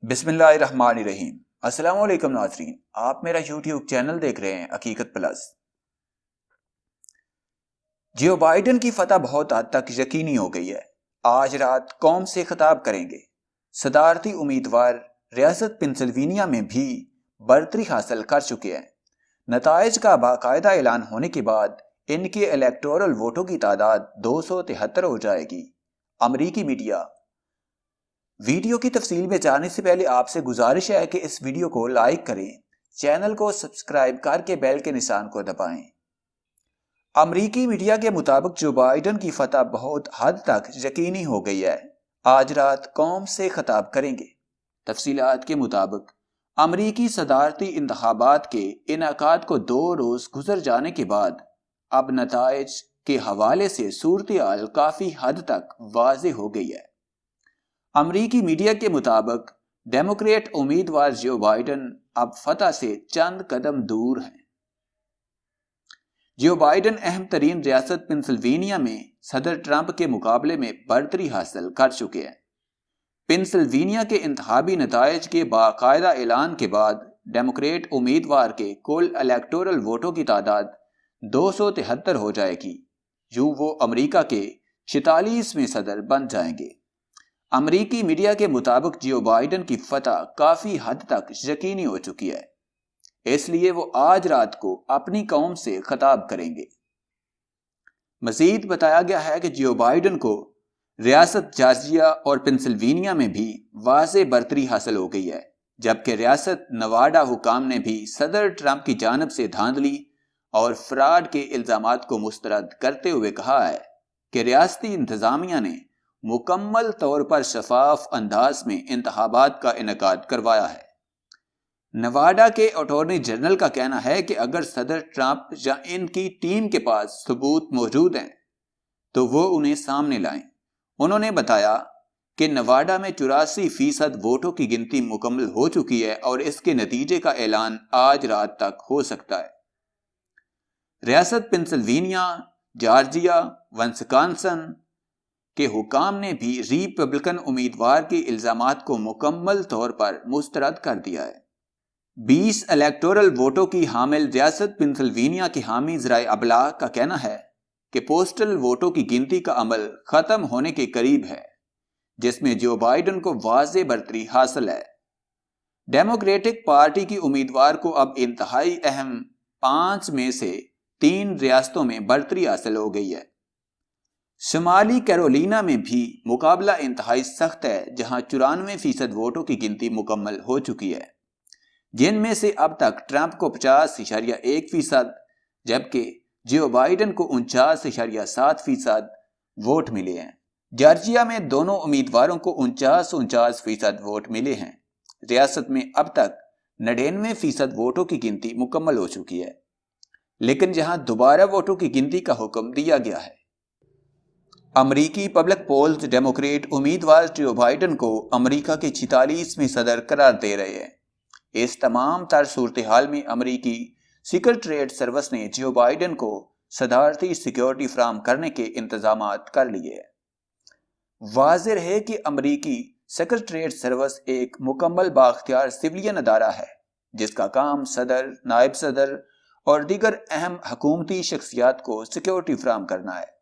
بسم اللہ الرحمن الرحیم۔ السلام علیکم ناظرین، آپ میرا یوٹیوب چینل دیکھ رہے ہیں حقیقت پلس۔ جو بائیڈن کی فتح بہت حد تک یقینی ہو گئی ہے۔ آج رات قوم سے خطاب کریں گے۔ صدارتی امیدوار ریاست پنسلوینیا میں بھی برتری حاصل کر چکے ہیں۔ نتائج کا باقاعدہ اعلان ہونے کے بعد ان کے الیکٹورل ووٹوں کی تعداد 273 ہو جائے گی۔ امریکی میڈیا۔ ویڈیو کی تفصیل میں جانے سے پہلے آپ سے گزارش ہے کہ اس ویڈیو کو لائک کریں، چینل کو سبسکرائب کر کے بیل کے نشان کو دبائیں۔ امریکی میڈیا کے مطابق جو بائیڈن کی فتح بہت حد تک یقینی ہو گئی ہے۔ آج رات قوم سے خطاب کریں گے۔ تفصیلات کے مطابق امریکی صدارتی انتخابات کے انعقاد کو 2 روز گزر جانے کے بعد اب نتائج کے حوالے سے صورتحال کافی حد تک واضح ہو گئی ہے۔ امریکی میڈیا کے مطابق ڈیموکریٹ امیدوار جو بائیڈن اب فتح سے چند قدم دور ہیں۔ جو بائیڈن اہم ترین ریاست پنسلوینیا میں صدر ٹرمپ کے مقابلے میں برتری حاصل کر چکے ہیں۔ پنسلوینیا کے انتخابی نتائج کے باقاعدہ اعلان کے بعد ڈیموکریٹ امیدوار کے کل الیکٹورل ووٹوں کی تعداد 273 ہو جائے گی۔ یوں وہ امریکہ کے 46ویں صدر بن جائیں گے۔ امریکی میڈیا کے مطابق جو بائیڈن کی فتح کافی حد تک یقینی ہو چکی ہے، اس لیے وہ آج رات کو اپنی قوم سے خطاب کریں گے۔ مزید بتایا گیا ہے کہ جو بائیڈن کو ریاست جارجیا اور پنسلوینیا میں بھی واضح برتری حاصل ہو گئی ہے، جبکہ ریاست نواڈا حکام نے بھی صدر ٹرمپ کی جانب سے دھاندلی اور فراڈ کے الزامات کو مسترد کرتے ہوئے کہا ہے کہ ریاستی انتظامیہ نے مکمل طور پر شفاف انداز میں انتخابات کا انعقاد کروایا ہے۔ نواڈا کے اٹارنی جنرل کا کہنا ہے کہ اگر صدر ٹرمپ یا ان کی ٹیم کے پاس ثبوت موجود ہیں تو وہ انہیں سامنے لائیں۔ انہوں نے بتایا کہ نواڈا میں 84% ووٹوں کی گنتی مکمل ہو چکی ہے اور اس کے نتیجے کا اعلان آج رات تک ہو سکتا ہے۔ ریاست پنسلوینیا، جارجیا، ونسکانسن کے حکام نے بھی ریپبلکن امیدوار کے الزامات کو مکمل طور پر مسترد کر دیا ہے۔ 20 الیکٹورل ووٹوں کی حامل ریاست پنسلوینیا کے حامی ذرائع ابلاغ کا کہنا ہے کہ پوسٹل ووٹوں کی گنتی کا عمل ختم ہونے کے قریب ہے، جس میں جو بائیڈن کو واضح برتری حاصل ہے۔ ڈیموکریٹک پارٹی کی امیدوار کو اب انتہائی اہم 5 میں سے 3 ریاستوں میں برتری حاصل ہو گئی ہے۔ شمالی کیرولینا میں بھی مقابلہ انتہائی سخت ہے، جہاں 94% ووٹوں کی گنتی مکمل ہو چکی ہے، جن میں سے اب تک ٹرمپ کو 50.1%، جبکہ جو بائیڈن کو 49.7% ووٹ ملے ہیں۔ جارجیا میں دونوں امیدواروں کو 49% ووٹ ملے ہیں۔ ریاست میں اب تک 99% ووٹوں کی گنتی مکمل ہو چکی ہے، لیکن جہاں دوبارہ ووٹوں کی گنتی کا حکم دیا گیا ہے۔ امریکی پبلک پولز ڈیموکریٹ امیدوار جو بائیڈن کو امریکہ کے 46ویں صدر قرار دے رہے ہیں۔ اس تمام تر صورتحال میں امریکی سیکرٹریٹ سروس نے جو بائیڈن کو صدارتی سیکیورٹی فراہم کرنے کے انتظامات کر لیے ہیں۔ واضح رہے کہ امریکی سیکرٹریٹ سروس ایک مکمل بااختیار سویلین ادارہ ہے، جس کا کام صدر، نائب صدر اور دیگر اہم حکومتی شخصیات کو سیکیورٹی فراہم کرنا ہے۔